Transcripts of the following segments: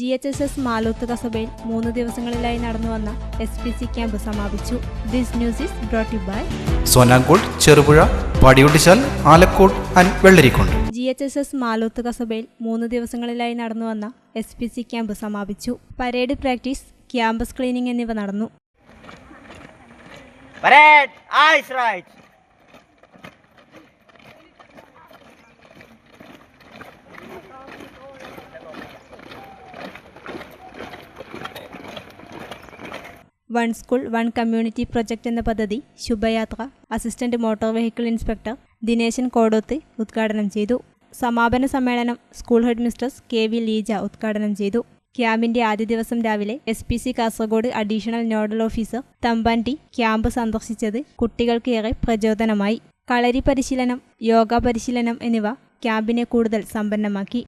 GHSS Maloth കസബയിൽ 3 ദിവസങ്ങളിലായി നടന്നുവന്ന SPC ക്യാമ്പ് സമാപിച്ചു. This news is brought you by Sonankode, Cherupuzha, Padiyottuchal, Alakode and Vellarikundu. GHSS Maloth കസബയിൽ 3 ദിവസങ്ങളിലായി നടന്നുവന്ന SPC ക്യാമ്പ് സമാപിച്ചു. പരേഡ് പ്രാക്ടീസ്, ക്യാമ്പസ് ക്ലീനിംഗ് എന്നിവ നടന്നു. One school one community project എന്ന പദ്ധതി ശുഭയാത്ര assistant motor vehicle inspector Dineshan Kodoth ഉദ്ഘാടനം ചെയ്തു. സമാപന സമ്മേളനം school headmistress KV Leeja ഉദ്ഘാടനം ചെയ്തു. ക്യാമ്പിന്റെ ആദ്യ ദിവസം രാവിലെ SPC Kasaragod additional nodal officer തമ്പാൻടി camp സന്ദർശിച്ചത് കുട്ടികൾക്ക് ഏറെ പ്രചോദനമായി. കളരി പരിശീലനം, യോഗ പരിശീലനം എന്നിവ ക്യാമ്പിനെ കൂടുതൽ സമ്പന്നമാക്കി.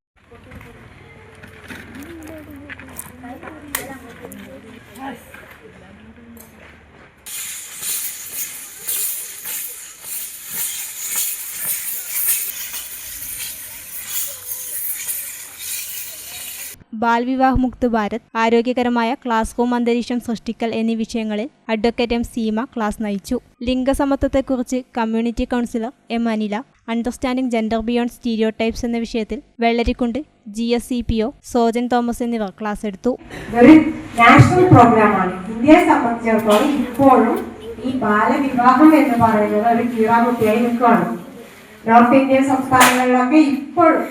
ബാൽവിവാഹ് മുക്ത് ഭാരത്, ആരോഗ്യകരമായ ക്ലാസ് റൂം അന്തരീക്ഷം സൃഷ്ടിക്കൽ എന്നീ വിഷയങ്ങളിൽ അഡ്വക്കേറ്റ് M. സീമ ക്ലാസ് നയിച്ചു. ലിംഗസമത്വത്തെക്കുറിച്ച് community counsellor M. Anila, understanding gender beyond stereotypes എന്ന വിഷയത്തിൽ വെള്ളരിക്കുണ്ട് GSCPO സോജൻ തോമസ് എന്നിവർ ക്ലാസ് എടുത്തു. നാഷണൽ പ്രോഗ്രാമാണ്. ഇന്ത്യയെ സംബന്ധിച്ചിടത്തോളം ഇപ്പോഴും ഈ ബാലവിവാഹം എന്ന് പറയുന്നത് ഒരു കീറാമുട്ടിയായി നിൽക്കുകയാണ്. നോർത്ത് ഇന്ത്യൻ സംസ്ഥാനങ്ങളിലൊക്കെ ഇപ്പോഴും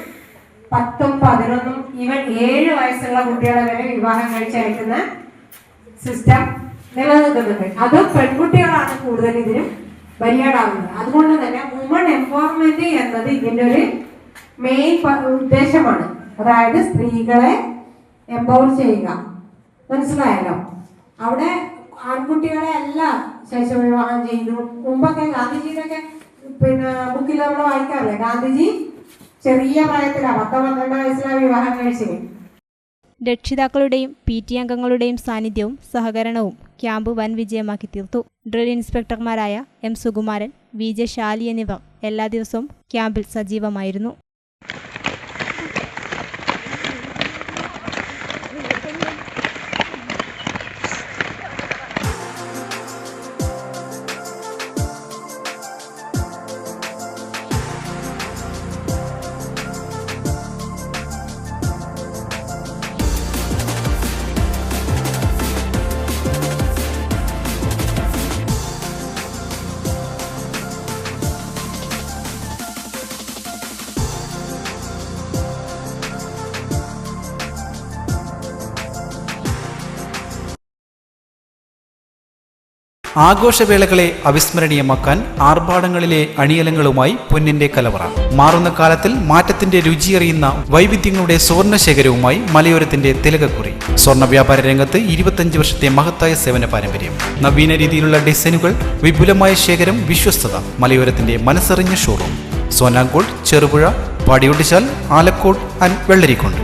10, 11, ഈവൻ 7 വയസ്സുള്ള കുട്ടികളെ വരെ വിവാഹം കഴിച്ചയക്കുന്ന സിസ്റ്റം നിലനിൽക്കുന്നുണ്ട്. അത് പെൺകുട്ടികളാണ് കൂടുതൽ ഇതിന് ബലിയാടാവുന്നത്. അതുകൊണ്ട് തന്നെ വുമൺ എംപവർമെന്റ് എന്നത് ഇതിന്റെ ഒരു മെയിൻ ഉദ്ദേശമാണ്. അതായത് സ്ത്രീകളെ എംപവർ ചെയ്യുക. മനസ്സിലായല്ലോ? അവിടെ ആൺകുട്ടികളെ അല്ല ശൈശവവിവാഹം ചെയ്തു. മുമ്പൊക്കെ ഗാന്ധിജിയുടെ ബുക്കിൽ നമ്മൾ വായിക്കാറില്ലേ, ഗാന്ധിജി ചെറിയ പ്രായത്തിലാണ് 10-12 വയസ്സിലാണ് വിവാഹം കഴിച്ചത്. രക്ഷിതാക്കളുടെയും PT അംഗങ്ങളുടെയും സാന്നിധ്യവും സഹകരണവും ക്യാമ്പ് വൻ വിജയമാക്കി തീർത്തു. ഡ്രിൽ ഇൻസ്പെക്ടർമാരായ M. സുകുമാരൻ, VJ ശാലി എന്നിവർ എല്ലാ ദിവസവും ക്യാമ്പിൽ സജീവമായിരുന്നു. ആഘോഷവേളകളെ അവിസ്മരണീയമാക്കാൻ ആർഭാടങ്ങളിലെ അണിയലങ്ങളുമായി പൊന്നിന്റെ കലവറ. മാറുന്ന കാലത്തിൽ മാറ്റത്തിന്റെ രുചിയറിയുന്ന വൈവിധ്യങ്ങളുടെ സ്വർണ്ണശേഖരവുമായി മലയോരത്തിന്റെ തിലകക്കുറി. സ്വർണ്ണ വ്യാപാര രംഗത്ത് 25 വർഷത്തെ മഹത്തായ സേവന പാരമ്പര്യം. നവീന രീതിയിലുള്ള ഡിസൈനുകൾ, വിപുലമായ ശേഖരം, വിശ്വസ്തത. മലയോരത്തിന്റെ മനസ്സറിഞ്ഞ ഷോറൂം. സോനാങ്കോട്, ചെറുപുഴ, പാടിയൊട്ടിച്ചാൽ, ആലക്കോട് ആൻഡ് വെള്ളരിക്കുണ്ട്.